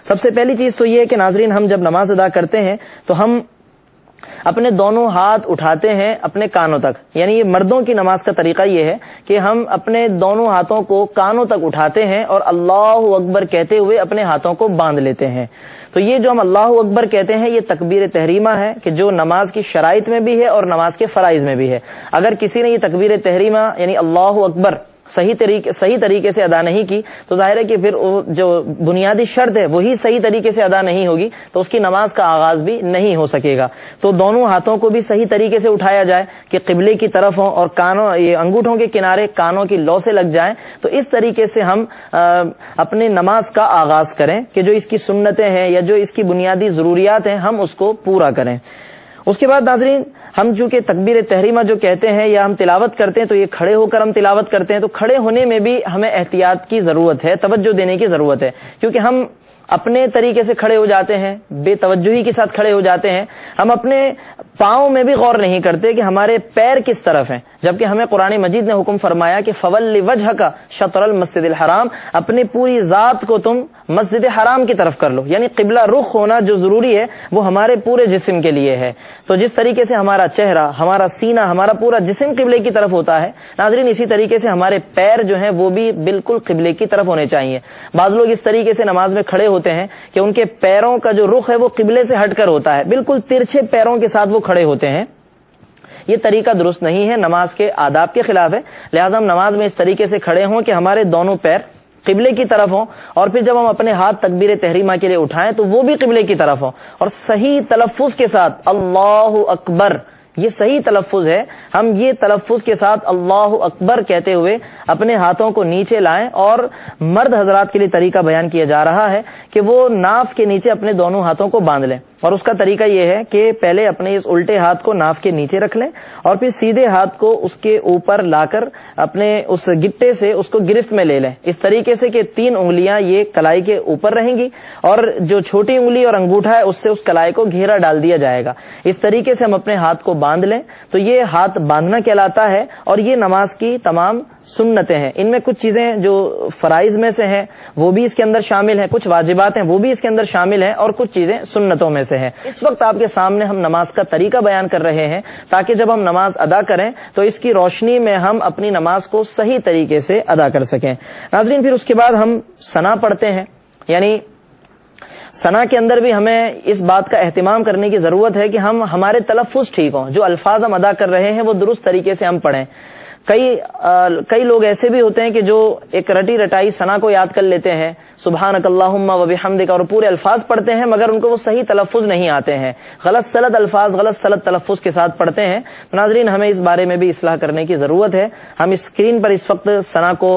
سب سے پہلی چیز تو یہ ہے کہ ناظرین، ہم جب نماز ادا کرتے ہیں تو ہم اپنے دونوں ہاتھ اٹھاتے ہیں اپنے کانوں تک. یعنی یہ مردوں کی نماز کا طریقہ یہ ہے کہ ہم اپنے دونوں ہاتھوں کو کانوں تک اٹھاتے ہیں اور اللہ اکبر کہتے ہوئے اپنے ہاتھوں کو باندھ لیتے ہیں. تو یہ جو ہم اللہ اکبر کہتے ہیں یہ تکبیر تحریمہ ہے کہ جو نماز کی شرائط میں بھی ہے اور نماز کے فرائض میں بھی ہے. اگر کسی نے یہ تکبیر تحریمہ یعنی اللہ اکبر صحیح طریقے سے ادا نہیں کی تو ظاہر ہے کہ پھر جو بنیادی شرط ہے وہی صحیح طریقے سے ادا نہیں ہوگی تو اس کی نماز کا آغاز بھی نہیں ہو سکے گا. تو دونوں ہاتھوں کو بھی صحیح طریقے سے اٹھایا جائے کہ قبلے کی طرف ہوں اور انگوٹھوں کے کنارے کانوں کی لو سے لگ جائیں. تو اس طریقے سے ہم اپنے نماز کا آغاز کریں کہ جو اس کی سنتیں ہیں یا جو اس کی بنیادی ضروریات ہیں ہم اس کو پورا کریں. اس کے بعد ناظرین، ہم چونکہ تکبیر تحریمہ جو کہتے ہیں یا ہم تلاوت کرتے ہیں تو یہ کھڑے ہو کر ہم تلاوت کرتے ہیں. تو کھڑے ہونے میں بھی ہمیں احتیاط کی ضرورت ہے، توجہ دینے کی ضرورت ہے، کیونکہ ہم اپنے طریقے سے کھڑے ہو جاتے ہیں، بے توجہی کے ساتھ کھڑے ہو جاتے ہیں. ہم اپنے پاؤں میں بھی غور نہیں کرتے کہ ہمارے پیر کس طرف ہیں، جبکہ ہمیں قرآن مجید نے حکم فرمایا کہ فَوَلِّ وَجْهَكَ شَطْرَ الْمَسْجِدِ الْحَرَامِ، اپنی پوری ذات کو تم مسجد حرام کی طرف کر لو. یعنی قبلہ رخ ہونا جو ضروری ہے وہ ہمارے پورے جسم کے لیے ہے. تو جس طریقے سے ہمارا چہرہ، ہمارا سینہ، ہمارا پورا جسم قبلے کی طرف ہوتا ہے ناظرین، اسی طریقے سے ہمارے پیر جو ہیں وہ بھی بالکل قبلے کی طرف ہونے چاہیے. بعض لوگ اس طریقے سے نماز میں کھڑے ہوتے ہیں کہ ان کے پیروں کا جو رخ ہے وہ قبلے سے ہٹ کر ہوتا ہے، بالکل ترچھے پیروں کے ساتھ وہ کھڑے ہوتے ہیں. یہ طریقہ درست نہیں ہے، نماز کے آداب کے خلاف ہے. لہٰذا ہم نماز میں اس طریقے سے کھڑے ہوں کہ ہمارے دونوں پیر قبلے کی طرف ہوں، اور پھر جب ہم اپنے ہاتھ تکبیر تحریمہ کے لیے اٹھائیں تو وہ بھی قبلے کی طرف ہوں، اور صحیح تلفظ کے ساتھ اللہ اکبر، یہ صحیح تلفظ ہے، ہم یہ تلفظ کے ساتھ اللہ اکبر کہتے ہوئے اپنے ہاتھوں کو نیچے لائیں. اور مرد حضرات کے لیے طریقہ بیان کیا جا رہا ہے کہ وہ ناف کے نیچے اپنے دونوں ہاتھوں کو باندھ لیں. اور اس کا طریقہ یہ ہے کہ پہلے اپنے اس الٹے ہاتھ کو ناف کے نیچے رکھ لیں اور پھر سیدھے ہاتھ کو اس کے اوپر لا کر اپنے اس گٹے سے اس کو گرفت میں لے لیں، اس طریقے سے کہ 3 انگلیاں یہ کلائی کے اوپر رہیں گی اور جو چھوٹی انگلی اور انگوٹھا ہے اس سے اس کلائی کو گھیرا ڈال دیا جائے گا. اس طریقے سے ہم اپنے ہاتھ کو باندھ لیں تو یہ ہاتھ باندھنا کہلاتا ہے. اور یہ نماز کی تمام سنتیں ہیں. ان میں کچھ چیزیں جو فرائض میں سے ہیں وہ بھی اس کے اندر شامل ہیں، کچھ واجبات ہیں وہ بھی اس کے اندر شامل ہیں، اور کچھ چیزیں سنتوں میں سے ہیں. اس وقت آپ کے سامنے ہم نماز کا طریقہ بیان کر رہے ہیں تاکہ جب ہم نماز ادا کریں تو اس کی روشنی میں ہم اپنی نماز کو صحیح طریقے سے ادا کر سکیں. ناظرین، پھر اس کے بعد ہم ثنا پڑھتے ہیں. یعنی ثنا کے اندر بھی ہمیں اس بات کا اہتمام کرنے کی ضرورت ہے کہ ہمارے تلفظ ٹھیک ہوں، جو الفاظ ہم ادا کر رہے ہیں وہ درست طریقے سے ہم پڑھیں. کئی لوگ ایسے بھی ہوتے ہیں کہ جو ایک رٹی رٹائی ثنا کو یاد کر لیتے ہیں، سبحانک اللہم و بحمدک، اور پورے الفاظ پڑھتے ہیں مگر ان کو وہ صحیح تلفظ نہیں آتے ہیں، غلط سلط الفاظ، غلط سلط تلفظ کے ساتھ پڑھتے ہیں. ناظرین، ہمیں اس بارے میں بھی اصلاح کرنے کی ضرورت ہے. ہم اسکرین پر اس وقت ثنا کو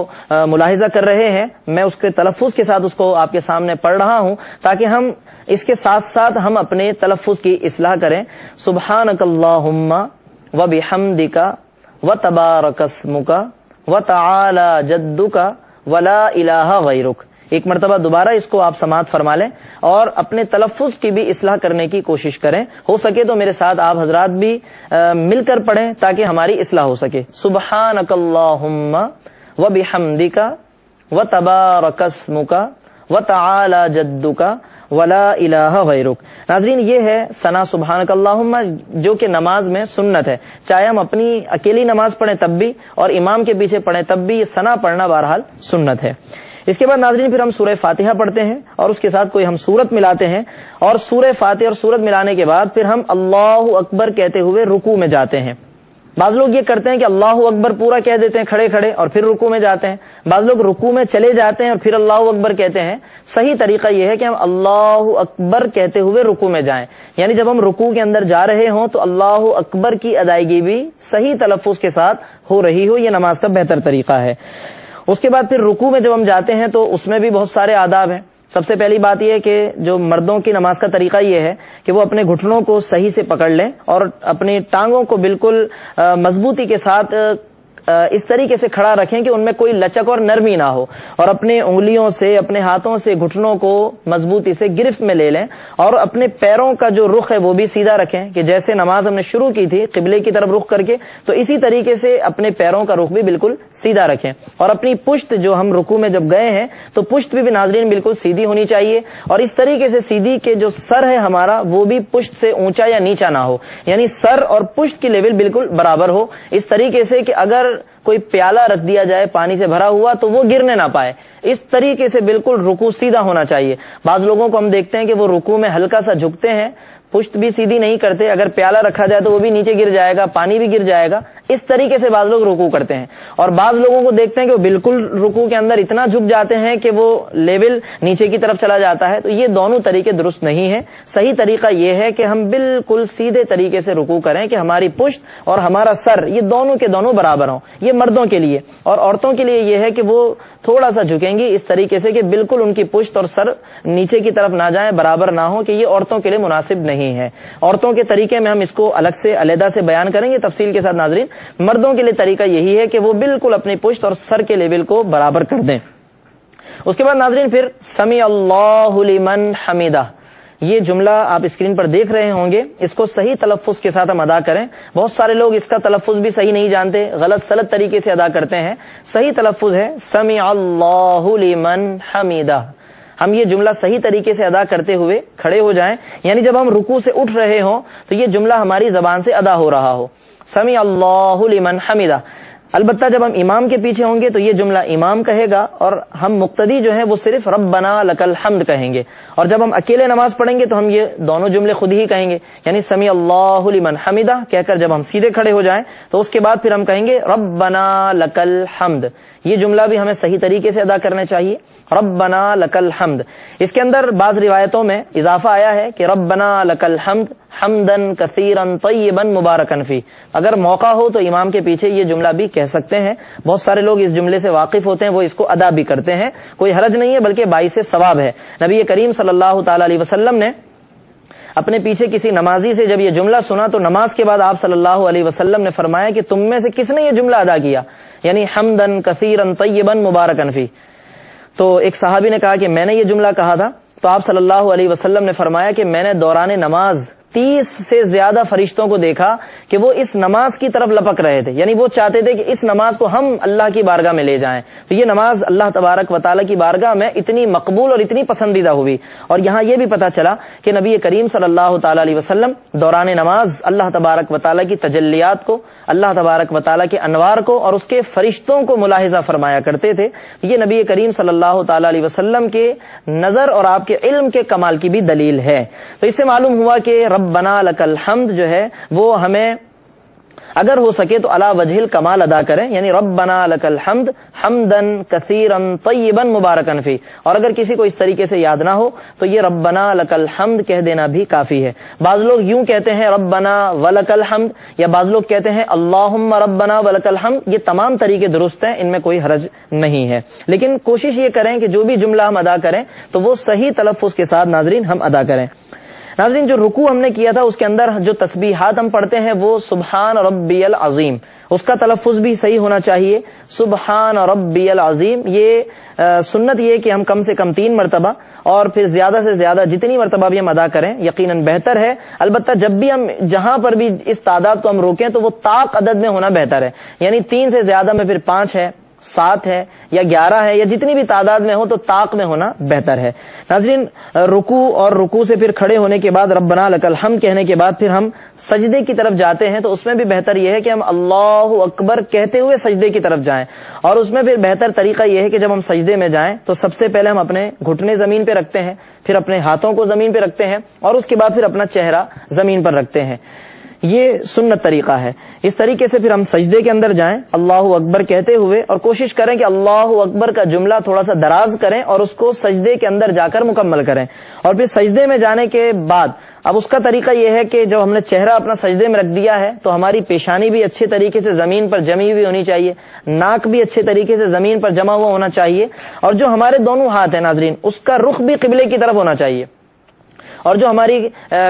ملاحظہ کر رہے ہیں، میں اس کے تلفظ کے ساتھ اس کو آپ کے سامنے پڑھ رہا ہوں تاکہ ہم اس کے ساتھ ساتھ ہم اپنے تلفظ کی اصلاح کریں. سبحانک اللہم و بحمدک وتبارک اسمک وتعالی جدک ولا الہ غیرک. ایک مرتبہ دوبارہ اس کو آپ سماعت فرما لیں اور اپنے تلفظ کی بھی اصلاح کرنے کی کوشش کریں. ہو سکے تو میرے ساتھ آپ حضرات بھی مل کر پڑھیں تاکہ ہماری اصلاح ہو سکے. سبحانک اللہم وبحمدک وتبارک اسمک وتعالی جدک ولا الہ غیرک. ناظرین، یہ ہے ثنا سبحانک اللہم، جو کہ نماز میں سنت ہے. چاہے ہم اپنی اکیلی نماز پڑھیں تب بھی اور امام کے پیچھے پڑھیں تب بھی یہ ثنا پڑھنا بہرحال سنت ہے. اس کے بعد ناظرین پھر ہم سورہ فاتحہ پڑھتے ہیں اور اس کے ساتھ کوئی ہم سورت ملاتے ہیں، اور سورہ فاتحہ اور سورت ملانے کے بعد پھر ہم اللہ اکبر کہتے ہوئے رکوع میں جاتے ہیں. بعض لوگ یہ کرتے ہیں کہ اللہ اکبر پورا کہہ دیتے ہیں کھڑے کھڑے اور پھر رکوع میں جاتے ہیں. بعض لوگ رکوع میں چلے جاتے ہیں اور پھر اللہ اکبر کہتے ہیں. صحیح طریقہ یہ ہے کہ ہم اللہ اکبر کہتے ہوئے رکوع میں جائیں. یعنی جب ہم رکوع کے اندر جا رہے ہوں تو اللہ اکبر کی ادائیگی بھی صحیح تلفظ کے ساتھ ہو رہی ہو. یہ نماز کا بہتر طریقہ ہے. اس کے بعد پھر رکوع میں جب ہم جاتے ہیں تو اس میں بھی بہت سارے آداب ہیں. سب سے پہلی بات یہ ہے کہ جو مردوں کی نماز کا طریقہ یہ ہے کہ وہ اپنے گھٹنوں کو صحیح سے پکڑ لیں اور اپنی ٹانگوں کو بالکل مضبوطی کے ساتھ اس طریقے سے کھڑا رکھیں کہ ان میں کوئی لچک اور نرمی نہ ہو، اور اپنے انگلیوں سے اپنے ہاتھوں سے گھٹنوں کو مضبوطی سے گرفت میں لے لیں، اور اپنے پیروں کا جو رخ ہے وہ بھی سیدھا رکھیں کہ جیسے نماز ہم نے شروع کی تھی قبلے کی طرف رخ کر کے، تو اسی طریقے سے اپنے پیروں کا رخ بھی بالکل سیدھا رکھیں، اور اپنی پشت جو ہم رکوع میں جب گئے ہیں تو پشت بھی ناظرین بالکل سیدھی ہونی چاہیے، اور اس طریقے سے سیدھی کہ جو سر ہے ہمارا وہ بھی پشت سے اونچا یا نیچا نہ ہو، یعنی سر اور پشت کی لیول بالکل برابر ہو، اس طریقے سے کہ اگر کوئی پیالہ رکھ دیا جائے پانی سے بھرا ہوا تو وہ گرنے نہ پائے، اس طریقے سے بالکل رکوع سیدھا ہونا چاہیے۔ بعض لوگوں کو ہم دیکھتے ہیں کہ وہ رکوع میں ہلکا سا جھکتے ہیں، پشت بھی سیدھی نہیں کرتے، اگر پیالہ رکھا جائے تو وہ بھی نیچے گر جائے گا، پانی بھی گر جائے گا، اس طریقے سے بعض لوگ رکوع کرتے ہیں، اور بعض لوگوں کو دیکھتے ہیں کہ وہ بالکل رکوع کے اندر اتنا جھک جاتے ہیں کہ وہ لیول نیچے کی طرف چلا جاتا ہے۔ تو یہ دونوں طریقے درست نہیں ہیں، صحیح طریقہ یہ ہے کہ ہم بالکل سیدھے طریقے سے رکوع کریں کہ ہماری پشت اور ہمارا سر یہ دونوں کے دونوں برابر ہوں، یہ مردوں کے لیے، اور عورتوں کے لیے یہ ہے کہ وہ تھوڑا سا جھکیں گی اس طریقے سے کہ بالکل ان کی پشت اور سر نیچے کی طرف نہ جائیں، برابر نہ ہو، کہ یہ عورتوں کے لیے مناسب نہیں ہے۔ عورتوں کے طریقے میں ہم اس کو الگ سے علیحدہ سے بیان کریں گے تفصیل کے ساتھ ناظرین۔ مردوں کے لیے طریقہ یہی ہے کہ وہ بالکل اپنی پشت اور سر کے لیول کو برابر کر دیں۔ اس کے بعد ناظرین پھر سمیع اللہ لمن حمیدہ، یہ جملہ آپ اسکرین پر دیکھ رہے ہوں گے، اس کو صحیح تلفظ کے ساتھ ہم ادا کریں۔ بہت سارے لوگ اس کا تلفظ بھی صحیح نہیں جانتے، غلط سلط طریقے سے ادا کرتے ہیں۔ صحیح تلفظ ہے سمیع اللہ لمن حمیدہ۔ ہم یہ جملہ صحیح طریقے سے ادا کرتے ہوئے کھڑے ہو جائیں، یعنی جب ہم رکوع سے اٹھ رہے ہوں تو یہ جملہ ہماری زبان سے ادا ہو رہا ہو، سمیع اللہ لمن حمیدہ۔ البتہ جب ہم امام کے پیچھے ہوں گے تو یہ جملہ امام کہے گا، اور ہم مقتدی جو ہیں وہ صرف ربنا لک الحمد کہیں گے، اور جب ہم اکیلے نماز پڑھیں گے تو ہم یہ دونوں جملے خود ہی کہیں گے، یعنی سمیع اللہ لمن حمیدہ کہہ کر جب ہم سیدھے کھڑے ہو جائیں تو اس کے بعد پھر ہم کہیں گے ربنا لک الحمد۔ یہ جملہ بھی ہمیں صحیح طریقے سے ادا کرنا چاہیے، ربنا لک الحمد۔ اس کے اندر بعض روایتوں میں اضافہ آیا ہے کہ ربنا لک الحمد حمدن کثیرا طیبا مبارکا فی۔ اگر موقع ہو تو امام کے پیچھے یہ جملہ بھی کہہ سکتے ہیں، بہت سارے لوگ اس جملے سے واقف ہوتے ہیں، وہ اس کو ادا بھی کرتے ہیں، کوئی حرج نہیں ہے بلکہ باعث ثواب ہے۔ نبی کریم صلی اللہ تعالی علیہ وسلم نے اپنے پیچھے کسی نمازی سے جب یہ جملہ سنا تو نماز کے بعد آپ صلی اللہ علیہ وسلم نے فرمایا کہ تم میں سے کس نے یہ جملہ ادا کیا، یعنی حمدن کثیرا طیبا مبارکا فی۔ تو ایک صحابی نے کہا کہ میں نے یہ جملہ کہا تھا، تو آپ صلی اللہ علیہ وسلم نے فرمایا کہ میں نے دوران نماز 30 سے زیادہ فرشتوں کو دیکھا کہ وہ اس نماز کی طرف لپک رہے تھے، یعنی وہ چاہتے تھے کہ اس نماز کو ہم اللہ کی بارگاہ میں لے جائیں۔ تو یہ نماز اللہ تبارک و تعالیٰ کی بارگاہ میں اتنی مقبول اور اتنی پسندیدہ ہوئی، اور یہاں یہ بھی پتہ چلا کہ نبی کریم صلی اللہ تعالیٰ علیہ وسلم دوران نماز اللہ تبارک و تعالیٰ کی تجلیات کو، اللہ تبارک و تعالیٰ کے انوار کو اور اس کے فرشتوں کو ملاحظہ فرمایا کرتے تھے۔ یہ نبی کریم صلی اللہ تعالیٰ علیہ وسلم کے نظر اور آپ کے علم کے کمال کی بھی دلیل ہے۔ تو اس سے معلوم ہوا کہ ربنا لک الحمد جو ہے وہ ہمیں اگر ہو سکے تو علی وجہ الکمال ادا کریں، یعنی ربنا لک الحمد حمدن کثیرا طیبا مبارکا فی، اور اگر کسی کو اس طریقے سے یاد نہ ہو تو یہ ربنا لک الحمد کہہ دینا بھی کافی ہے۔ بعض لوگ یوں کہتے ہیں ربنا ولک الحمد، یا بعض لوگ کہتے ہیں اللہم ربنا ولک الحمد۔ یہ تمام طریقے درست ہیں، ان میں کوئی حرج نہیں ہے، لیکن کوشش یہ کریں کہ جو بھی جملہ ہم ادا کریں تو وہ صحیح تلفظ کے ساتھ ناظرین ہم ادا کریں۔ ناظرین جو رکوع ہم نے کیا تھا اس کے اندر جو تسبیحات ہم پڑھتے ہیں وہ سبحان ربی العظیم، اس کا تلفظ بھی صحیح ہونا چاہیے، سبحان ربی العظیم۔ یہ سنت یہ کہ ہم کم سے کم 3 مرتبہ اور پھر زیادہ سے زیادہ جتنی مرتبہ بھی ہم ادا کریں یقیناً بہتر ہے۔ البتہ جب بھی ہم جہاں پر بھی اس تعداد کو ہم روکیں تو وہ طاق عدد میں ہونا بہتر ہے، یعنی 3 سے زیادہ میں پھر 5 ہے، 7 ہے یا 11 ہے، یا جتنی بھی تعداد میں ہو تو طاق میں ہونا بہتر ہے۔ ناظرین رکوع اور رکوع سے پھر کھڑے ہونے کے بعد ربنا لک الحمد کہنے کے بعد پھر ہم سجدے کی طرف جاتے ہیں، تو اس میں بھی بہتر یہ ہے کہ ہم اللہ اکبر کہتے ہوئے سجدے کی طرف جائیں، اور اس میں پھر بہتر طریقہ یہ ہے کہ جب ہم سجدے میں جائیں تو سب سے پہلے ہم اپنے گھٹنے زمین پہ رکھتے ہیں، پھر اپنے ہاتھوں کو زمین پہ رکھتے ہیں، اور اس کے بعد پھر اپنا چہرہ زمین پر رکھتے ہیں۔ یہ سنت طریقہ ہے۔ اس طریقے سے پھر ہم سجدے کے اندر جائیں اللہ اکبر کہتے ہوئے، اور کوشش کریں کہ اللہ اکبر کا جملہ تھوڑا سا دراز کریں اور اس کو سجدے کے اندر جا کر مکمل کریں۔ اور پھر سجدے میں جانے کے بعد اب اس کا طریقہ یہ ہے کہ جب ہم نے چہرہ اپنا سجدے میں رکھ دیا ہے تو ہماری پیشانی بھی اچھے طریقے سے زمین پر جمی ہوئی ہونی چاہیے، ناک بھی اچھے طریقے سے زمین پر جمع ہوا ہونا چاہیے، اور جو ہمارے دونوں ہاتھ ہیں ناظرین اس کا رخ بھی قبلے کی طرف ہونا چاہیے، اور جو ہماری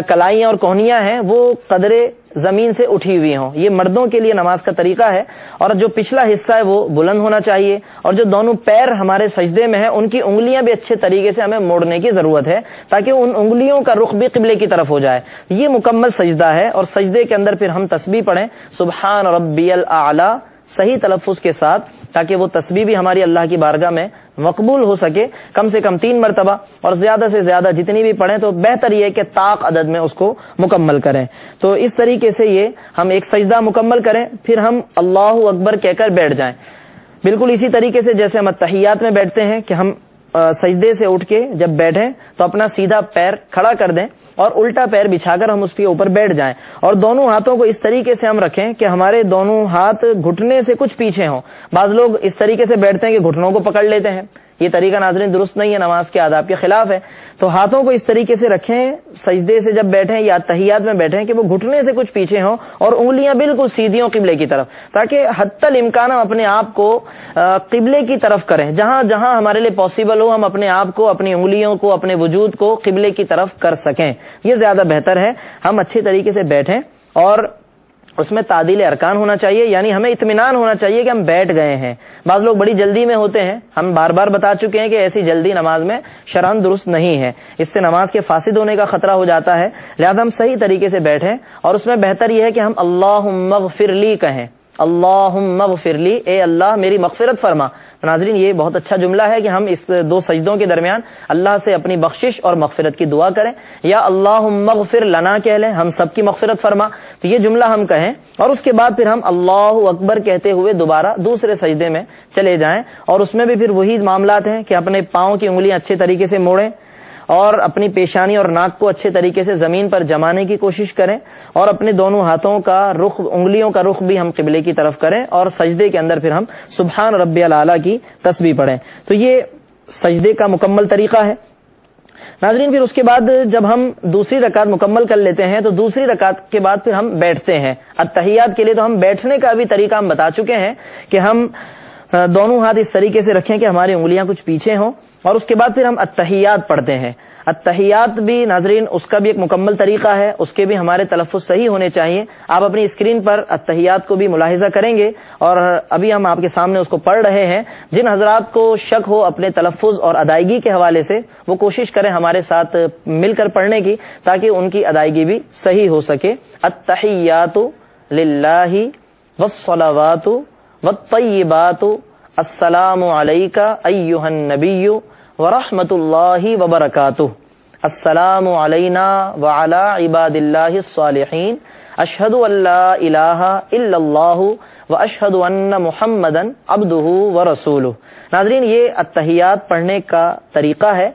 کلائیاں اور کوہنیاں ہیں وہ قدرے زمین سے اٹھی ہوئی ہوں. یہ مردوں کے لیے نماز کا طریقہ ہے. اور جو پچھلا حصہ ہے وہ بلند ہونا چاہیے, اور جو دونوں پیر ہمارے سجدے میں ہیں ان کی انگلیاں بھی اچھے طریقے سے ہمیں موڑنے کی ضرورت ہے تاکہ ان انگلیوں کا رخ بھی قبلے کی طرف ہو جائے. یہ مکمل سجدہ ہے, اور سجدے کے اندر پھر ہم تسبیح پڑھیں سبحان ربی الاعلی صحیح تلفظ کے ساتھ, تاکہ وہ تسبیح بھی ہماری اللہ کی بارگاہ میں مقبول ہو سکے. کم سے کم 3 مرتبہ, اور زیادہ سے زیادہ جتنی بھی پڑھیں تو بہتر یہ کہ طاق عدد میں اس کو مکمل کریں. تو اس طریقے سے یہ ہم ایک سجدہ مکمل کریں, پھر ہم اللہ اکبر کہہ کر بیٹھ جائیں. بالکل اسی طریقے سے جیسے ہم التحیات میں بیٹھتے ہیں کہ ہم سجدے سے اٹھ کے جب بیٹھیں تو اپنا سیدھا پیر کھڑا کر دیں اور الٹا پیر بچھا کر ہم اس کے اوپر بیٹھ جائیں, اور دونوں ہاتھوں کو اس طریقے سے ہم رکھیں کہ ہمارے دونوں ہاتھ گھٹنے سے کچھ پیچھے ہوں. بعض لوگ اس طریقے سے بیٹھتے ہیں کہ گھٹنوں کو پکڑ لیتے ہیں. یہ طریقہ ناظرین درست نہیں ہے, نماز کے آداب کے خلاف ہے. تو ہاتھوں کو اس طریقے سے رکھیں سجدے سے جب بیٹھیں یا تحیات میں بیٹھیں کہ وہ گھٹنے سے کچھ پیچھے ہوں اور انگلیاں بالکل سیدھی ہوں قبلے کی طرف, تاکہ حتی الامکان ہم اپنے آپ کو قبلے کی طرف کریں. جہاں جہاں ہمارے لیے پاسبل ہو ہم اپنے آپ کو, اپنی انگلیوں کو, اپنے وجود کو قبلے کی طرف کر سکیں. یہ زیادہ بہتر ہے. ہم اچھے طریقے سے بیٹھیں اور اس میں تعدیل ارکان ہونا چاہیے, یعنی ہمیں اطمینان ہونا چاہیے کہ ہم بیٹھ گئے ہیں. بعض لوگ بڑی جلدی میں ہوتے ہیں, ہم بار بار بتا چکے ہیں کہ ایسی جلدی نماز میں شرعاً درست نہیں ہے, اس سے نماز کے فاسد ہونے کا خطرہ ہو جاتا ہے. لہذا ہم صحیح طریقے سے بیٹھیں, اور اس میں بہتر یہ ہے کہ ہم اللہم اغفر لی کہیں, اللہم اغفر لی, اے اللہ میری مغفرت فرما. ناظرین یہ بہت اچھا جملہ ہے کہ ہم اس 2 سجدوں کے درمیان اللہ سے اپنی بخشش اور مغفرت کی دعا کریں, یا اللہم اغفر لنا کہہ لیں, ہم سب کی مغفرت فرما. تو یہ جملہ ہم کہیں, اور اس کے بعد پھر ہم اللہ اکبر کہتے ہوئے دوبارہ دوسرے سجدے میں چلے جائیں, اور اس میں بھی پھر وہی معاملات ہیں کہ اپنے پاؤں کی انگلیاں اچھے طریقے سے موڑیں اور اپنی پیشانی اور ناک کو اچھے طریقے سے زمین پر جمانے کی کوشش کریں, اور اپنے دونوں ہاتھوں کا رخ, انگلیوں کا رخ بھی ہم قبلے کی طرف کریں, اور سجدے کے اندر پھر ہم سبحان ربی الاعلی کی تسبیح پڑھیں. تو یہ سجدے کا مکمل طریقہ ہے. ناظرین پھر اس کے بعد جب ہم دوسری رکعت مکمل کر لیتے ہیں تو دوسری رکعت کے بعد پھر ہم بیٹھتے ہیں. التحیات کے لیے تو ہم بیٹھنے کا بھی طریقہ ہم بتا چکے ہیں کہ ہم دونوں ہاتھ اس طریقے سے رکھیں کہ ہماری انگلیاں کچھ پیچھے ہوں, اور اس کے بعد پھر ہم التحیات پڑھتے ہیں. التحیات بھی ناظرین اس کا بھی ایک مکمل طریقہ ہے, اس کے بھی ہمارے تلفظ صحیح ہونے چاہیے. آپ اپنی اسکرین پر التحیات کو بھی ملاحظہ کریں گے, اور ابھی ہم آپ کے سامنے اس کو پڑھ رہے ہیں. جن حضرات کو شک ہو اپنے تلفظ اور ادائیگی کے حوالے سے وہ کوشش کریں ہمارے ساتھ مل کر پڑھنے کی, تاکہ ان کی ادائیگی بھی صحیح ہو سکے. التحیات للہ والصلوات والطیبات السلام علیکہ ایہا النبی ورحمۃ اللہ وبرکاتہ, السلام علینا وعلی عباد اللہ الصالحین, اشہد ان لا الہ الا اللہ واشہد ان محمدا عبدہ ورسولہ. ناظرین یہ التحیات پڑھنے کا طریقہ ہے.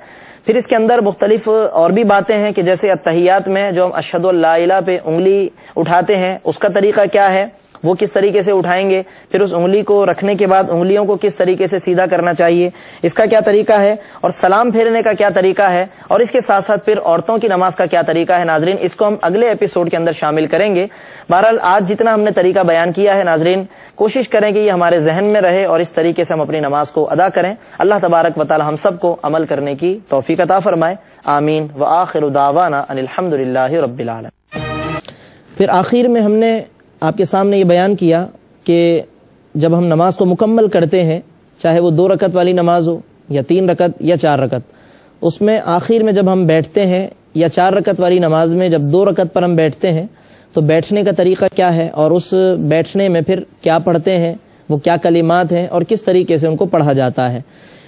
پھر اس کے اندر مختلف اور بھی باتیں ہیں کہ جیسے التحیات میں جو ہم اشہد ان لا الہ پہ انگلی اٹھاتے ہیں اس کا طریقہ کیا ہے, وہ کس طریقے سے اٹھائیں گے, پھر اس انگلی کو رکھنے کے بعد انگلیوں کو کس طریقے سے سیدھا کرنا چاہیے, اس کا کیا طریقہ ہے, اور سلام پھیرنے کا کیا طریقہ ہے, اور اس کے ساتھ ساتھ پھر عورتوں کی نماز کا کیا طریقہ ہے. ناظرین اس کو ہم اگلے ایپیسوڈ کے اندر شامل کریں گے. بہرحال آج جتنا ہم نے طریقہ بیان کیا ہے ناظرین کوشش کریں کہ یہ ہمارے ذہن میں رہے اور اس طریقے سے ہم اپنی نماز کو ادا کریں. اللہ تبارک و تعالی ہم سب کو عمل کرنے کی توفیق عطا فرمائے. آمین. وآخر دعوانا ان الحمدللہ رب العالمین. پھر آخر میں ہم نے آپ کے سامنے یہ بیان کیا کہ جب ہم نماز کو مکمل کرتے ہیں, چاہے وہ 2 رکعت والی نماز ہو یا 3 رکعت یا 4 رکعت, اس میں آخر میں جب ہم بیٹھتے ہیں یا 4 رکعت والی نماز میں جب 2 رکعت پر ہم بیٹھتے ہیں تو بیٹھنے کا طریقہ کیا ہے, اور اس بیٹھنے میں پھر کیا پڑھتے ہیں, وہ کیا کلمات ہیں اور کس طریقے سے ان کو پڑھا جاتا ہے.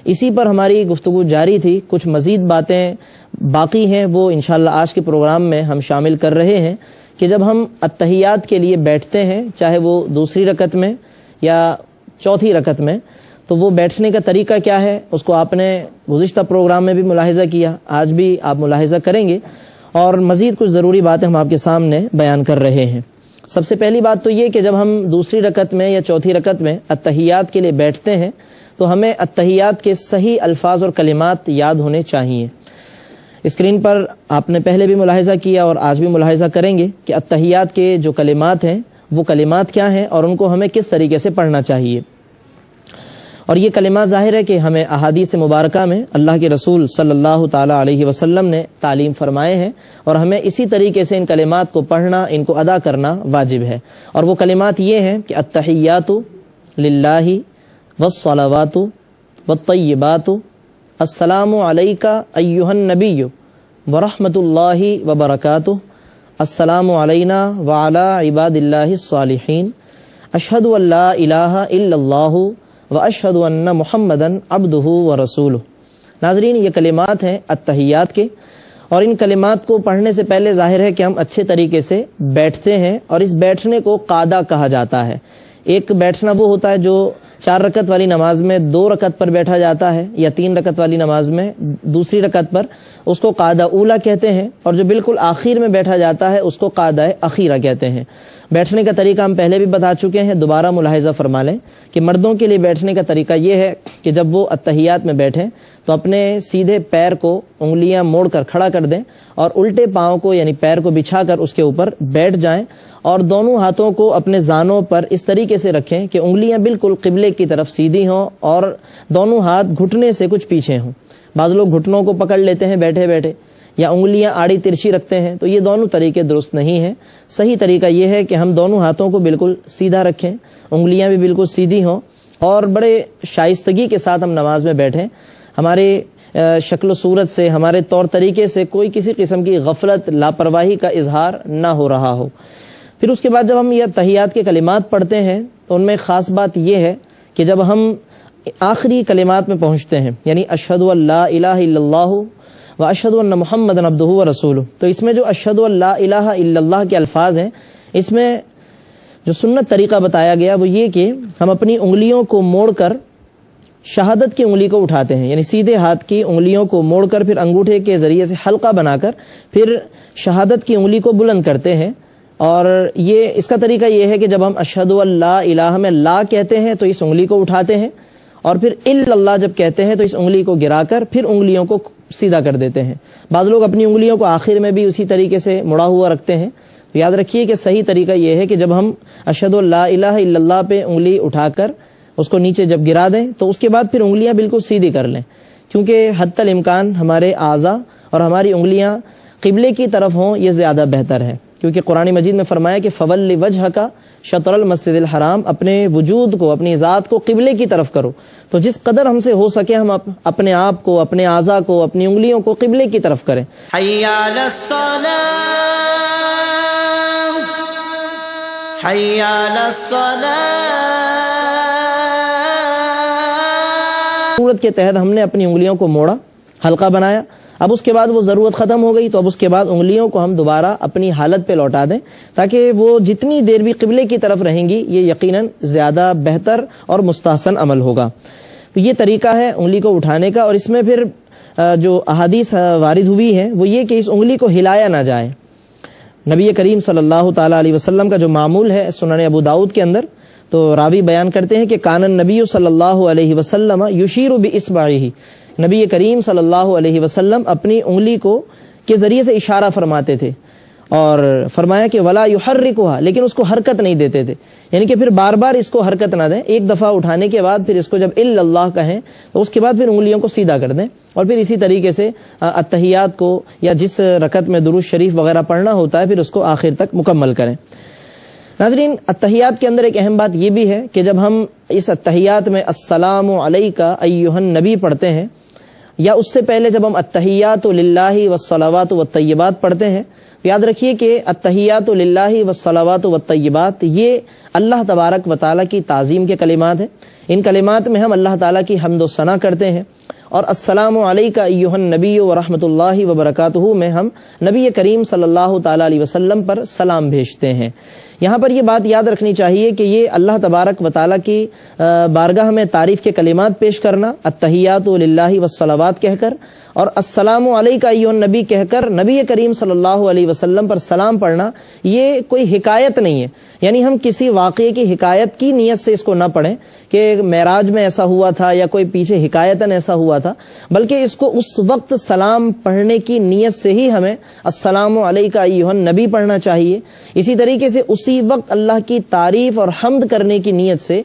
اسی پر ہماری گفتگو جاری تھی. کچھ مزید باتیں باقی ہیں وہ انشاءاللہ آج کے پروگرام میں ہم شامل کر رہے ہیں کہ جب ہم التحیات کے لیے بیٹھتے ہیں چاہے وہ دوسری رکعت میں یا چوتھی رکعت میں, تو وہ بیٹھنے کا طریقہ کیا ہے اس کو آپ نے گزشتہ پروگرام میں بھی ملاحظہ کیا, آج بھی آپ ملاحظہ کریں گے, اور مزید کچھ ضروری باتیں ہم آپ کے سامنے بیان کر رہے ہیں. سب سے پہلی بات تو یہ کہ جب ہم دوسری رکعت میں یا چوتھی رکعت میں التحیات کے لیے بیٹھتے ہیں تو ہمیں التحیات کے صحیح الفاظ اور کلمات یاد ہونے چاہیے. اسکرین پر آپ نے پہلے بھی ملاحظہ کیا اور آج بھی ملاحظہ کریں گے کہ التحیات کے جو کلمات ہیں وہ کلمات کیا ہیں اور ان کو ہمیں کس طریقے سے پڑھنا چاہیے. اور یہ کلمات ظاہر ہے کہ ہمیں احادیث مبارکہ میں اللہ کے رسول صلی اللہ تعالی علیہ وسلم نے تعلیم فرمائے ہیں، اور ہمیں اسی طریقے سے ان کلمات کو پڑھنا، ان کو ادا کرنا واجب ہے۔ اور وہ کلمات یہ ہیں کہ التحیات للہ والصلوات والطیبات، السلام علیک ایھا النبی ورحمۃ اللہ وبرکاتہ، السلام علینا وعلی عباد اللہ الصالحین، اشہد ان لا الہ الا اللہ واشہد ان محمدا عبدہ ورسولہ۔ ناظرین، یہ کلمات ہیں التحیات کے، اور ان کلمات کو پڑھنے سے پہلے ظاہر ہے کہ ہم اچھے طریقے سے بیٹھتے ہیں، اور اس بیٹھنے کو قعدہ کہا جاتا ہے۔ ایک بیٹھنا وہ ہوتا ہے جو 4 رکعت والی نماز میں 2 رکعت پر بیٹھا جاتا ہے، یا 3 رکعت والی نماز میں دوسری رکعت پر، اس کو قعدہ اولا کہتے ہیں، اور جو بالکل آخر میں بیٹھا جاتا ہے اس کو قعدہ اخیرہ کہتے ہیں۔ بیٹھنے کا طریقہ ہم پہلے بھی بتا چکے ہیں، دوبارہ ملاحظہ فرما لیں کہ مردوں کے لیے بیٹھنے کا طریقہ یہ ہے کہ جب وہ التحیات میں بیٹھیں تو اپنے سیدھے پیر کو انگلیاں موڑ کر کھڑا کر دیں، اور الٹے پاؤں کو یعنی پیر کو بچھا کر اس کے اوپر بیٹھ جائیں، اور دونوں ہاتھوں کو اپنے زانوں پر اس طریقے سے رکھیں کہ انگلیاں بالکل قبلے کی طرف سیدھی ہوں اور دونوں ہاتھ گھٹنے سے کچھ پیچھے ہوں۔ بعض لوگ گھٹنوں کو پکڑ لیتے ہیں بیٹھے بیٹھے، یا انگلیاں آڑی ترچھی رکھتے ہیں، تو یہ دونوں طریقے درست نہیں ہیں۔ صحیح طریقہ یہ ہے کہ ہم دونوں ہاتھوں کو بالکل سیدھا رکھیں، انگلیاں بھی بالکل سیدھی ہوں، اور بڑے شائستگی کے ساتھ ہم نماز میں بیٹھیں۔ ہمارے شکل و صورت سے، ہمارے طور طریقے سے کوئی کسی قسم کی غفلت، لاپرواہی کا اظہار نہ ہو رہا ہو۔ پھر اس کے بعد جب ہم یہ تحیات کے کلمات پڑھتے ہیں تو ان میں خاص بات یہ ہے کہ جب ہم آخری کلمات میں پہنچتے ہیں، یعنی اشہد ان لا الہ الا اللہ واشہد ان محمدا عبدہ ورسولہ، تو اس میں جو اشہد ان لا الہ الا اللہ کے الفاظ ہیں، اس میں جو سنت طریقہ بتایا گیا وہ یہ کہ ہم اپنی انگلیوں کو موڑ کر شہادت کی انگلی کو اٹھاتے ہیں، یعنی سیدھے ہاتھ کی انگلیوں کو موڑ کر پھر انگوٹھے کے ذریعے سے حلقہ بنا کر پھر شہادت کی انگلی کو بلند کرتے ہیں۔ اور یہ اس کا طریقہ یہ ہے کہ جب ہم اشہد ان لا الہ میں لا کہتے ہیں تو اس انگلی کو اٹھاتے ہیں، اور پھر الا اللہ جب کہتے ہیں تو اس انگلی کو گرا کر پھر انگلیوں کو سیدھا کر دیتے ہیں۔ بعض لوگ اپنی انگلیوں کو آخر میں بھی اسی طریقے سے مڑا ہوا رکھتے ہیں، تو یاد رکھیے کہ صحیح طریقہ یہ ہے کہ جب ہم اشہد ان لا الہ الا اللہ پہ انگلی اٹھا کر اس کو نیچے جب گرا دیں تو اس کے بعد پھر انگلیاں بالکل سیدھی کر لیں، کیونکہ حتی الامکان ہمارے اعضاء اور ہماری انگلیاں قبلے کی طرف ہوں، یہ زیادہ بہتر ہے، کیونکہ قرآن مجید میں فرمایا کہ فَوَلِّ وَجْهَكَ شطر المسجد الحرام، اپنے وجود کو، اپنی ذات کو قبلے کی طرف کرو۔ تو جس قدر ہم سے ہو سکے ہم اپنے آپ کو، اپنے اعضاء کو، اپنی انگلیوں کو قبلے کی طرف کریں۔ حی علی الصلاة، حی علی الصلاة۔ ضرورت کے تحت ہم نے اپنی انگلیوں کو موڑا، حلقہ بنایا، اب اس کے بعد وہ ضرورت ختم ہو گئی تو اب اس کے بعد انگلیوں کو ہم دوبارہ اپنی حالت پہ لوٹا دیں، تاکہ وہ جتنی دیر بھی قبلے کی طرف رہیں گی یہ یقیناً زیادہ بہتر اور مستحسن عمل ہوگا۔ تو یہ طریقہ ہے انگلی کو اٹھانے کا، اور اس میں پھر جو احادیث وارد ہوئی ہے وہ یہ کہ اس انگلی کو ہلایا نہ جائے۔ نبی کریم صلی اللہ تعالی علیہ وسلم کا جو معمول ہے سنن ابو داؤد کے اندر، تو راوی بیان کرتے ہیں کہ کان النبی صلی اللہ علیہ وسلم یشیر باصبعہ، نبی کریم صلی اللہ علیہ وسلم اپنی انگلی کو کے ذریعے سے اشارہ فرماتے تھے، اور فرمایا کہ ولا یحرکها، لیکن اس کو حرکت نہیں دیتے تھے، یعنی کہ پھر بار بار اس کو حرکت نہ دیں، ایک دفعہ اٹھانے کے بعد پھر اس کو جب الا اللہ کہیں تو اس کے بعد پھر انگلیوں کو سیدھا کر دیں، اور پھر اسی طریقے سے التحیات کو یا جس رکعت میں درود شریف وغیرہ پڑھنا ہوتا ہے پھر اس کو آخر تک مکمل کریں۔ ناظرین، التحیات کے اندر ایک اہم بات یہ بھی ہے کہ جب ہم اس التحیات میں السلام علیک ایھا النبی پڑھتے ہیں، یا اس سے پہلے جب ہم التحیات للہ والصلوات والطیبات پڑھتے ہیں، یاد رکھیے کہ التحیات للہ والصلوات والطیبات یہ اللہ تبارک و تعالیٰ کی تعظیم کے کلمات ہیں۔ ان کلمات میں ہم اللہ تعالیٰ کی حمد و ثنا کرتے ہیں، اور السلام علیک ایھا النبی ورحمۃ اللہ وبرکاتہ میں ہم نبی کریم صلی اللہ تعالیٰ علیہ وسلم پر سلام بھیجتے ہیں۔ یہاں پر یہ بات یاد رکھنی چاہیے کہ یہ اللہ تبارک و تعالیٰ کی بارگاہ میں تعریف کے کلمات پیش کرنا، التحیات للہ والصلوات کہہ کر، اور السلام علیک ایھا النبی کہہ کر نبی کریم صلی اللہ علیہ وسلم پر سلام پڑھنا، یہ کوئی حکایت نہیں ہے، یعنی ہم کسی واقعے کی حکایت کی نیت سے اس کو نہ پڑھیں کہ معراج میں ایسا ہوا تھا یا کوئی پیچھے حکایتاً ایسا ہوا تھا، بلکہ اس کو اس وقت سلام پڑھنے کی نیت سے ہی ہمیں السلام علیک ایھا النبی پڑھنا چاہیے۔ اسی طریقے سے اسی وقت اللہ کی تعریف اور حمد کرنے کی نیت سے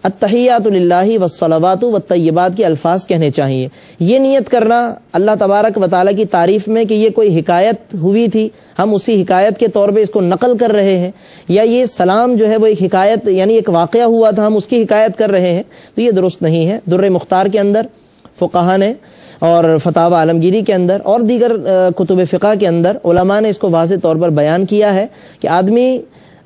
التحیات للہ والصلوات والطیبات کے الفاظ کہنے چاہیے۔ یہ نیت کرنا اللہ تبارک و تعالیٰ کی تعریف میں کہ یہ کوئی حکایت ہوئی تھی، ہم اسی حکایت کے طور پہ اس کو نقل کر رہے ہیں، یا یہ سلام جو ہے وہ ایک حکایت یعنی ایک واقعہ ہوا تھا ہم اس کی حکایت کر رہے ہیں، تو یہ درست نہیں ہے۔ در مختار کے اندر فقہا نے اور فتاوی عالمگیری کے اندر اور دیگر کتب فقہ کے اندر علماء نے اس کو واضح طور پر بیان کیا ہے کہ آدمی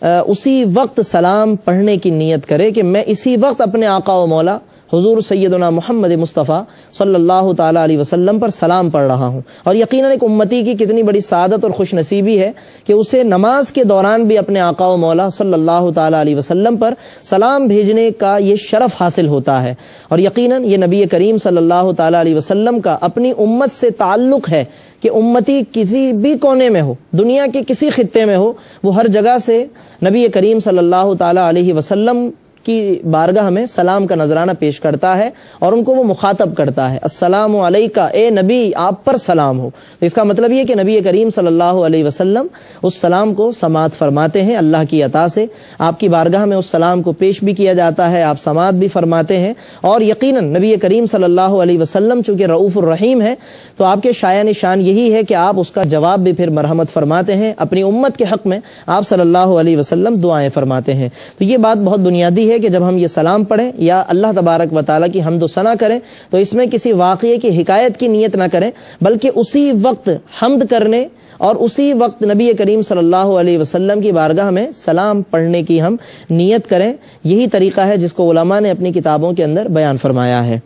اسی وقت سلام پڑھنے کی نیت کرے کہ میں اسی وقت اپنے آقا و مولا حضور سیدنا محمد مصطفیٰ صلی اللہ تعالیٰ علیہ وسلم پر سلام پڑھ رہا ہوں۔ اور یقیناً ایک امتی کی کتنی بڑی سعادت اور خوش نصیبی ہے کہ اسے نماز کے دوران بھی اپنے آقا و مولا صلی اللہ تعالیٰ علیہ وسلم پر سلام بھیجنے کا یہ شرف حاصل ہوتا ہے۔ اور یقیناً یہ نبی کریم صلی اللہ تعالیٰ علیہ وسلم کا اپنی امت سے تعلق ہے کہ امتی کسی بھی کونے میں ہو، دنیا کے کسی خطے میں ہو، وہ ہر جگہ سے نبی کریم صلی اللہ تعالیٰ علیہ وسلم کی بارگاہ میں سلام کا نذرانہ پیش کرتا ہے اور ان کو وہ مخاطب کرتا ہے، السلام علیکہ، اے نبی آپ پر سلام ہو۔ تو اس کا مطلب یہ کہ نبی کریم صلی اللہ علیہ وسلم اس سلام کو سماعت فرماتے ہیں اللہ کی عطا سے، آپ کی بارگاہ میں اس سلام کو پیش بھی کیا جاتا ہے، آپ سماعت بھی فرماتے ہیں۔ اور یقیناً نبی کریم صلی اللہ علیہ وسلم چونکہ رؤوف الرحیم ہے تو آپ کے شایع نشان یہی ہے کہ آپ اس کا جواب بھی پھر مرحمت فرماتے ہیں، اپنی امت کے حق میں آپ صلی اللہ علیہ وسلم دعائیں فرماتے ہیں۔ تو یہ بات بہت بنیادی ہے کہ جب ہم یہ سلام پڑھیں یا اللہ تبارک و تعالیٰ کی حمد و ثنا کریں تو اس میں کسی واقعے کی حکایت کی نیت نہ کریں، بلکہ اسی وقت حمد کرنے اور اسی وقت نبی کریم صلی اللہ علیہ وسلم کی بارگاہ میں سلام پڑھنے کی ہم نیت کریں۔ یہی طریقہ ہے جس کو علماء نے اپنی کتابوں کے اندر بیان فرمایا ہے۔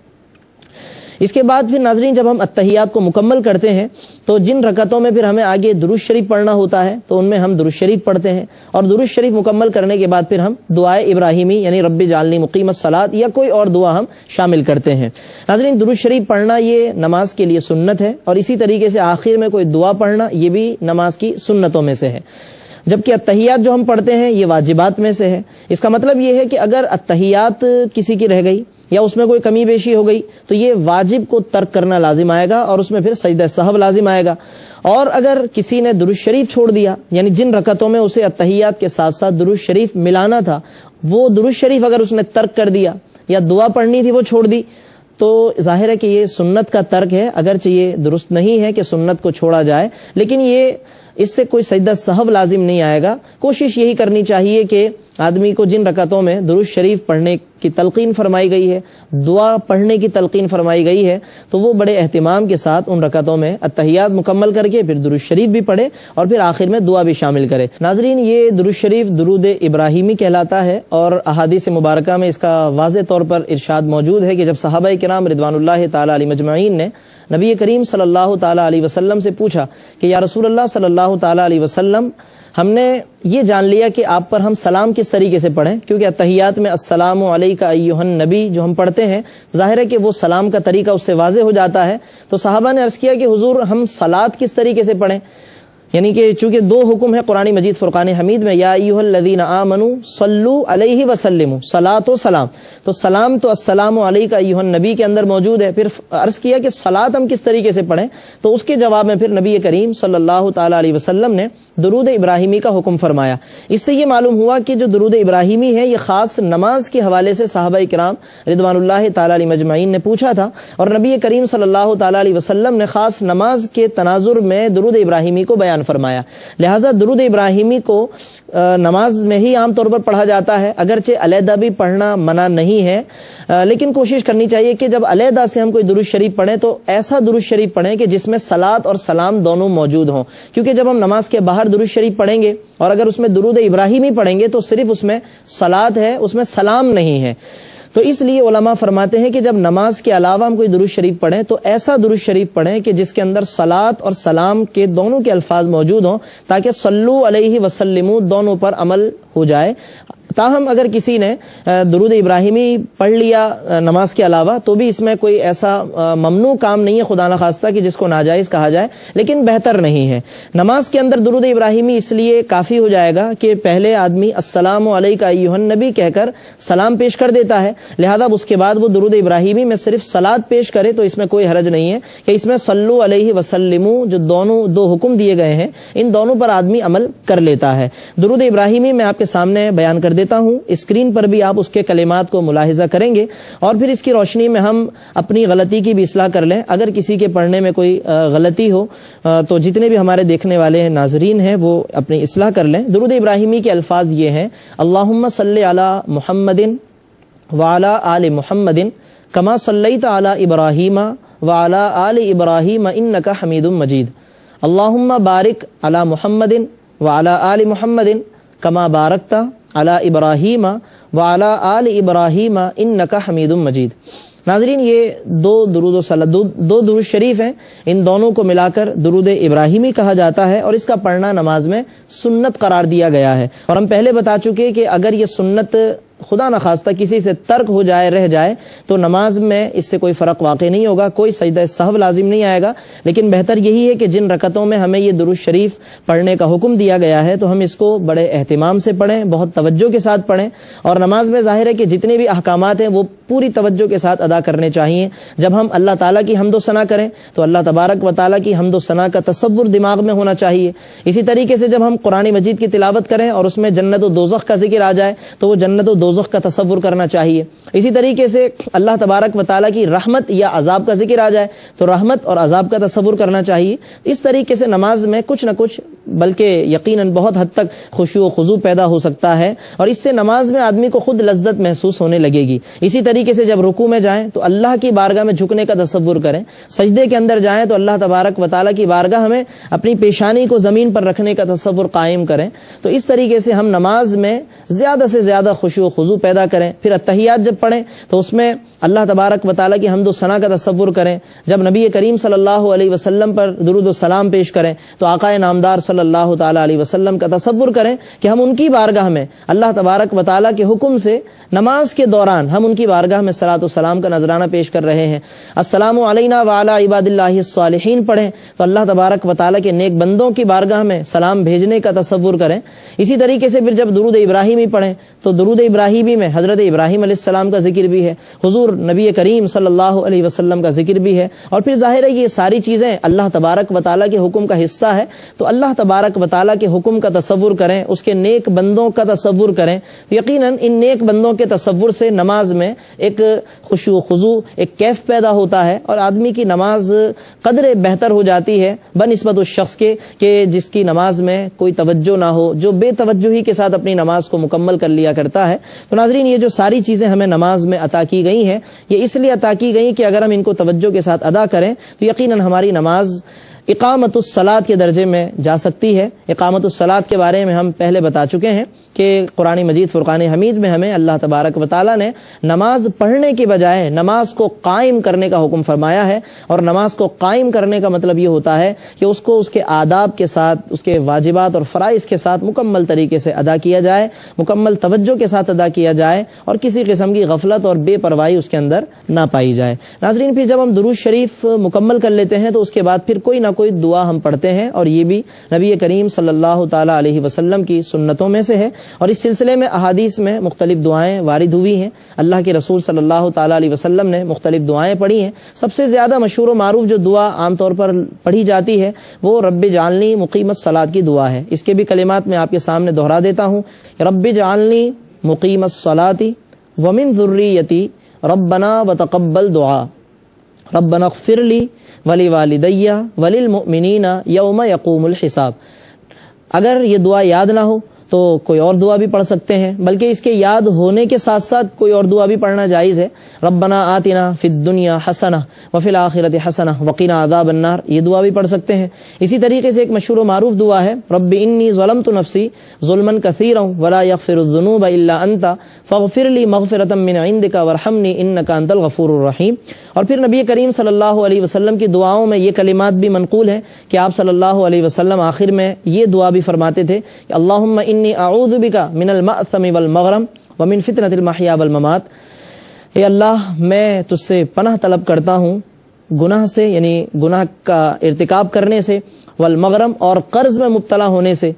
اس کے بعد پھر ناظرین جب ہم التحیات کو مکمل کرتے ہیں تو جن رکعتوں میں پھر ہمیں آگے درود شریف پڑھنا ہوتا ہے تو ان میں ہم درود شریف پڑھتے ہیں، اور درود شریف مکمل کرنے کے بعد پھر ہم دعائے ابراہیمی یعنی رب جعلنی مقیم الصلاۃ یا کوئی اور دعا ہم شامل کرتے ہیں۔ ناظرین درود شریف پڑھنا یہ نماز کے لیے سنت ہے، اور اسی طریقے سے آخر میں کوئی دعا پڑھنا یہ بھی نماز کی سنتوں میں سے ہے، جبکہ التحیات جو ہم پڑھتے ہیں یہ واجبات میں سے ہے۔ اس کا مطلب یہ ہے کہ اگر التحیات کسی کی رہ گئی یا اس میں کوئی کمی بیشی ہو گئی تو یہ واجب کو ترک کرنا لازم آئے گا، اور اس میں پھر سجدہ سہو لازم آئے گا۔ اور اگر کسی نے درود شریف چھوڑ دیا، یعنی جن رکعتوں میں اسے التحیات کے ساتھ ساتھ درود شریف ملانا تھا وہ درود شریف اگر اس نے ترک کر دیا یا دعا پڑھنی تھی وہ چھوڑ دی، تو ظاہر ہے کہ یہ سنت کا ترک ہے، اگرچہ یہ درست نہیں ہے کہ سنت کو چھوڑا جائے، لیکن یہ اس سے کوئی سجدہ سہو لازم نہیں آئے گا۔ کوشش یہی کرنی چاہیے کہ آدمی کو جن رکعتوں میں درود شریف پڑھنے کی تلقین فرمائی گئی ہے، دعا پڑھنے کی تلقین فرمائی گئی ہے، تو وہ بڑے اہتمام کے ساتھ ان رکعتوں میں التحیات مکمل کر کے پھر درود شریف بھی پڑھے اور پھر آخر میں دعا بھی شامل کرے۔ ناظرین یہ درود شریف درود ابراہیمی کہلاتا ہے، اور احادیث مبارکہ میں اس کا واضح طور پر ارشاد موجود ہے کہ جب صحابہ کرام رضوان اللہ تعالی علیہ مجمعین نے نبی کریم صلی اللہ تعالی علیہ وسلم سے پوچھا کہ یا رسول اللہ صلی اللہ تعالی علیہ وسلم، ہم نے یہ جان لیا کہ آپ پر ہم سلام کس طریقے سے پڑھیں، کیونکہ التحیات میں السلام علیکہ ایھا النبی جو ہم پڑھتے ہیں ظاہر ہے کہ وہ سلام کا طریقہ اس سے واضح ہو جاتا ہے۔ تو صحابہ نے عرض کیا کہ حضور ہم صلاۃ کس طریقے سے پڑھیں، یعنی کہ چونکہ دو حکم ہے قرآن مجید فرقان حمید میں، یا ایھا الذین آمنوا صلوا علیہ وسلموا، صلاۃ و سلام، تو سلام تو السلام علیکہ ایھا النبی کے اندر موجود ہے۔ پھر عرض کیا کہ صلاۃ ہم کس طریقے سے پڑھیں، تو اس کے جواب میں پھر نبی کریم صلی اللہ تعالی علیہ وسلم نے درود ابراہیمی کا حکم فرمایا۔ اس سے یہ معلوم ہوا کہ جو درود ابراہیمی ہے یہ خاص نماز کے حوالے سے صحابہ کرام رضوان اللہ تعالی علیہ مجمعین نے پوچھا تھا، اور نبی کریم صلی اللہ تعالی علیہ وسلم نے خاص نماز کے تناظر میں درود ابراہیمی کو بیان فرمایا۔ لہٰذا درود ابراہیمی کو نماز میں ہی عام طور پر پڑھا جاتا ہے، اگرچہ علیحدہ بھی پڑھنا منع نہیں ہے، لیکن کوشش کرنی چاہیے کہ جب علیحدہ سے ہم کوئی درود شریف پڑھیں تو ایسا درود شریف پڑھیں کہ جس میں صلاۃ اور سلام دونوں موجود ہوں، کیونکہ جب ہم نماز کے باہر درود شریف پڑھیں گے اور اگر اس میں درود ابراہیمی پڑھیں گے تو صرف اس میں صلاۃ ہے، اس میں سلام نہیں ہے۔ تو اس لیے علماء فرماتے ہیں کہ جب نماز کے علاوہ ہم کوئی درود شریف پڑھیں تو ایسا درود شریف پڑھیں کہ جس کے اندر صلاۃ اور سلام کے دونوں کے الفاظ موجود ہوں، تاکہ صلو علیہ وسلموا دونوں پر عمل ہو جائے۔ تاہم اگر کسی نے درود ابراہیمی پڑھ لیا نماز کے علاوہ تو بھی اس میں کوئی ایسا ممنوع کام نہیں ہے خدا نخواستہ کہ جس کو ناجائز کہا جائے، لیکن بہتر نہیں ہے۔ نماز کے اندر درود ابراہیمی اس لیے کافی ہو جائے گا کہ پہلے آدمی السلام علیکہ ایھا النبی کہہ کر سلام پیش کر دیتا ہے، لہذا اس کے بعد وہ درود ابراہیمی میں صرف صلاۃ پیش کرے تو اس میں کوئی حرج نہیں ہے کہ اس میں صلو علیہ وسلموا جو دو حکم دیے گئے ہیں ان دونوں پر آدمی عمل کر لیتا ہے۔ درود ابراہیمی میں آپ کے سامنے بیان کر دیتا دیتا ہوں، اسکرین پر بھی آپ اس کے کلمات کو ملاحظہ کریں گے، اور پھر اس کی روشنی میں ہم اپنی غلطی کی بھی اصلاح کر لیں۔ اگر کسی کے پڑھنے میں کوئی غلطی ہو تو جتنے بھی ہمارے دیکھنے والے ہیں، ناظرین ہیں، وہ اپنی اصلاح کر لیں۔ درود ابراہیمی کے الفاظ یہ ہیں: اللہم صلی علی محمد وعلی آل محمد کما صلیت علی ابراہیم وعلی آل ابراہیم انک حمید مجید، اللہم بارک علی محمد وعلی آل محمد کما بارکت علی ابراہیم وعلی آل ابراہیم انک حمید مجید۔ ناظرین، یہ دو درود شریف ہیں، ان دونوں کو ملا کر درود ابراہیمی کہا جاتا ہے، اور اس کا پڑھنا نماز میں سنت قرار دیا گیا ہے۔ اور ہم پہلے بتا چکے کہ اگر یہ سنت خدا نخواستہ کسی سے ترک ہو جائے، رہ جائے، تو نماز میں اس سے کوئی فرق واقع نہیں ہوگا، کوئی سجدہ سہو لازم نہیں آئے گا، لیکن بہتر یہی ہے کہ جن رکعتوں میں ہمیں یہ درود شریف پڑھنے کا حکم دیا گیا ہے تو ہم اس کو بڑے اہتمام سے پڑھیں، بہت توجہ کے ساتھ پڑھیں، اور نماز میں ظاہر ہے کہ جتنے بھی احکامات ہیں وہ پوری توجہ کے ساتھ ادا کرنے چاہیے۔ جب ہم اللہ تعالیٰ کی حمد و ثنا کریں تو اللہ تبارک و تعالیٰ کی حمد و ثنا کا تصور دماغ میں ہونا چاہیے۔ اسی طریقے سے جب ہم قرآن مجید کی تلاوت کریں اور اس میں جنت و دوزخ کا ذکر آ جائے تو وہ جنت و دوزخ کا تصور کرنا چاہیے۔ اسی طریقے سے اللہ تبارک و تعالیٰ کی رحمت یا عذاب کا ذکر آ جائے تو رحمت اور عذاب کا تصور کرنا چاہیے۔ اس طریقے سے نماز میں کچھ نہ کچھ، بلکہ یقیناً بہت حد تک خشوع و خضوع پیدا ہو سکتا ہے، اور اس سے نماز میں آدمی کو خود لذت محسوس ہونے لگے گی۔ اسی طریقے سے جب رکوع میں جائیں تو اللہ کی بارگاہ میں جھکنے کا تصور کریں، سجدے کے اندر جائیں تو اللہ تبارک و تعالیٰ کی بارگاہ میں اپنی پیشانی کو زمین پر رکھنے کا تصور قائم کریں۔ تو اس طریقے سے ہم نماز میں زیادہ سے زیادہ خشوع و خضوع پیدا کریں۔ پھر اتحیات جب پڑھیں تو اس میں اللہ تبارک و تعالیٰ کی حمد و ثنا کا تصور کریں۔ جب نبی کریم صلی اللہ علیہ وسلم پر درود و سلام پیش کریں تو آقا نامدار صلی اللہ تعالیٰ علیہ وسلم کا تصور کریں کہ ہم ان کی بارگاہ میں اللہ تبارک و تعالیٰ کے حکم سے نماز کے دوران ہم ان کی بارگاہ میں صلاۃ و سلام کا نذرانہ پیش کر رہے ہیں۔ السلام علینا وعلی عباد اللہ الصالحین پڑھیں تو اللہ تبارک و تعالیٰ کے نیک بندوں کی بارگاہ میں سلام بھیجنے کا تصور کریں۔ اسی طریقے سے پھر جب درود ابراہیمی پڑھیں تو درود ابراہیمی میں حضرت ابراہیم علیہ السلام کا ذکر بھی ہے، حضور نبی کریم صلی اللہ علیہ وسلم کا ذکر بھی ہے، اور پھر ظاہر ہے یہ ساری چیزیں اللہ تبارک و تعالیٰ کے حکم کا حصہ ہے، تو اللہ تبارک و تعالیٰ کے حکم کا تصور کریں، اس کے نیک بندوں کا تصور کریں۔ یقیناً ان نیک بندوں کے تصور سے نماز میں ایک خشوع و خضوع، ایک کیف پیدا ہوتا ہے، اور آدمی کی نماز قدر بہتر ہو جاتی ہے بنسبت اس شخص کے کہ جس کی نماز میں کوئی توجہ نہ ہو، جو بے توجہی کے ساتھ اپنی نماز کو مکمل کر لیا کرتا ہے۔ تو ناظرین، یہ جو ساری چیزیں ہمیں نماز میں عطا کی گئی ہیں، یہ اس لیے عطا کی گئی کہ اگر ہم ان کو توجہ کے ساتھ ادا کریں تو یقیناً ہماری نماز اقامت الصلاۃ کے درجے میں جا سکتی ہے۔ اقامت الصلاۃ کے بارے میں ہم پہلے بتا چکے ہیں کہ قرآن مجید فرقان حمید میں ہمیں اللہ تبارک و تعالیٰ نے نماز پڑھنے کے بجائے نماز کو قائم کرنے کا حکم فرمایا ہے، اور نماز کو قائم کرنے کا مطلب یہ ہوتا ہے کہ اس کو اس کے آداب کے ساتھ، اس کے واجبات اور فرائض کے ساتھ مکمل طریقے سے ادا کیا جائے، مکمل توجہ کے ساتھ ادا کیا جائے، اور کسی قسم کی غفلت اور بے پرواہی اس کے اندر نہ پائی جائے۔ ناظرین، پھر جب ہم درود شریف مکمل کر لیتے ہیں تو اس کے بعد پھر کوئی نہ کوئی دعا ہم پڑھتے ہیں، اور یہ بھی نبی کریم صلی اللہ تعالیٰ علیہ وسلم کی سنتوں میں سے ہے، اور اس سلسلے میں احادیث میں مختلف دعائیں وارد ہوئی ہیں۔ اللہ کے رسول صلی اللہ تعالیٰ علیہ وسلم نے مختلف دعائیں پڑھی ہیں۔ سب سے زیادہ مشہور و معروف جو دعا عام طور پر پڑھی جاتی ہے وہ رب اجعلنی مقیم الصلاۃ کی دعا ہے۔ اس کے بھی کلمات میں آپ کے سامنے دہرا دیتا ہوں: رب اجعلنی مقیم الصلاۃ ومن ذریتی ربنا وتقبل دعا ربنا اغفر لی ولوالدی وللمؤمنین یوم یقوم الحساب۔ اگر یہ دعا یاد نہ ہو تو کوئی اور دعا بھی پڑھ سکتے ہیں، بلکہ اس کے یاد ہونے کے ساتھ ساتھ کوئی اور دعا بھی پڑھنا جائز ہے۔ ربنا آتنا فی الدنیا حسنہ وفی الآخرۃ حسنہ وقنا عذاب النار، یہ دعا بھی پڑھ سکتے ہیں۔ اسی طریقے سے ایک مشہور و معروف دعا ہے: رب انی ظلمت نفسی ظلما کثیرا ولا یغفر الذنوب الا انت فاغفر لی مغفرۃ من عندک وارحمنی انک انت الغفور الرحیم۔ اور پھر نبی کریم صلی اللہ علیہ وسلم کی دعاؤں میں یہ کلمات بھی منقول ہیں کہ آپ صلی اللہ علیہ وسلم آخر میں یہ دعا بھی فرماتے تھے کہ اللہم انی اعوذ بک من المأثم والمغرم ومن فتنۃ المحیا والممات۔ اے اللہ، میں تجھ سے پناہ طلب کرتا ہوں گناہ سے، یعنی گناہ کا ارتکاب کرنے سے، والمغرم اور قرض میں مبتلا ہونے سے۔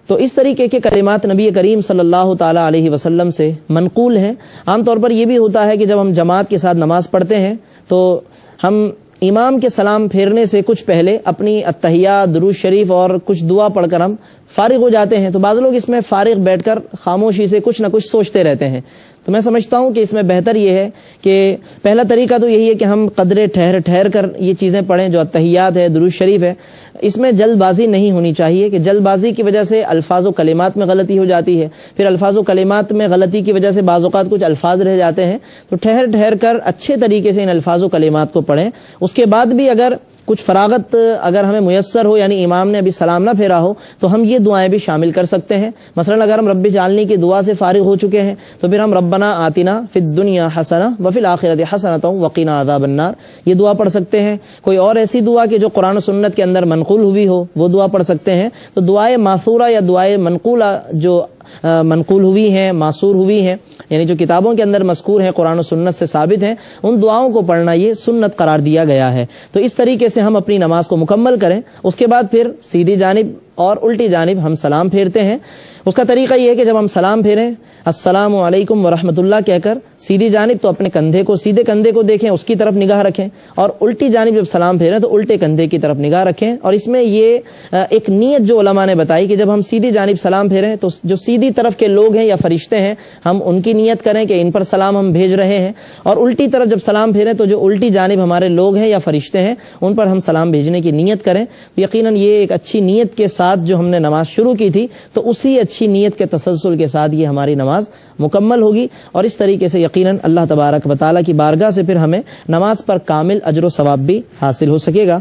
تو اس طریقے کے کلمات نبی کریم صلی اللہ تعالیٰ علیہ وسلم سے منقول ہیں۔ عام طور پر یہ بھی ہوتا ہے کہ جب ہم جماعت کے ساتھ نماز پڑھتے ہیں تو ہم امام کے سلام پھیرنے سے کچھ پہلے اپنی التحیات، درود شریف اور کچھ دعا پڑھ کر ہم فارغ ہو جاتے ہیں. تو بعض لوگ اس میں فارغ بیٹھ کر خاموشی سے کچھ نہ کچھ سوچتے رہتے ہیں. تو میں سمجھتا ہوں کہ اس میں بہتر یہ ہے کہ پہلا طریقہ تو یہی ہے کہ ہم قدرے ٹھہر کر یہ چیزیں پڑھیں جو التحیات ہے، درود شریف ہے. اس میں جلد بازی نہیں ہونی چاہیے کہ جلد بازی کی وجہ سے الفاظ و کلمات میں غلطی ہو جاتی ہے. پھر الفاظ و کلمات میں غلطی کی وجہ سے بعض اوقات کچھ الفاظ رہ جاتے ہیں. تو ٹھہر کر اچھے طریقے سے ان الفاظ و کلمات کو پڑھیں. اس کے بعد بھی اگر کچھ فراغت اگر ہمیں میسر ہو، یعنی امام نے ابھی سلام نہ پھیرا ہو، تو ہم یہ دعائیں بھی شامل کر سکتے ہیں. مثلا اگر ہم رب جعلنی کی دعا سے فارغ ہو چکے ہیں تو پھر ہم ربنا آتنا فی الدنیا حسنہ وفی الآخرۃ حسنۃ وقنا عذاب النار یہ دعا پڑھ سکتے ہیں. کوئی اور ایسی دعا کہ جو قرآن و سنت کے اندر منقول ہوئی ہو وہ دعا پڑھ سکتے ہیں. تو دعائے ماثورہ یا دعائے منقولہ جو منقول ہوئی ہیں، معصور ہوئی ہیں، یعنی جو کتابوں کے اندر مذکور ہیں، قرآن و سنت سے ثابت ہیں، ان دعاؤں کو پڑھنا یہ سنت قرار دیا گیا ہے. تو اس طریقے سے ہم اپنی نماز کو مکمل کریں. اس کے بعد پھر سیدھی جانب اور الٹی جانب ہم سلام پھیرتے ہیں. اس کا طریقہ یہ ہے کہ جب ہم سلام پھیریں السلام علیکم ورحمۃ اللہ کہہ کر سیدھی جانب تو اپنے سیدھے کندھے کو دیکھیں، اس کی طرف نگاہ رکھیں، اور الٹی جانب جب سلام پھیریں تو الٹے کندھے کی طرف نگاہ رکھیں. اور اس میں یہ ایک نیت جو علماء نے بتائی کہ جب ہم سیدھی جانب سلام پھیریں تو جو سیدھی طرف کے لوگ ہیں یا فرشتے ہیں ہم ان کی نیت کریں کہ ان پر سلام ہم بھیج رہے ہیں، اور الٹی طرف جب سلام پھیریں تو جو الٹی جانب ہمارے لوگ ہیں یا فرشتے ہیں ان پر ہم سلام بھیجنے کی نیت کریں. یقیناً یہ ایک اچھی نیت کے ساتھ جو ہم نے نماز شروع کی تھی تو اسی اچھی نیت کے تسلسل کے ساتھ یہ ہماری نماز مکمل ہوگی. اور اس طریقے سے یقیناً اللہ تبارک و تعالیٰ کی بارگاہ سے پھر ہمیں نماز پر کامل اجر و ثواب بھی حاصل ہو سکے گا.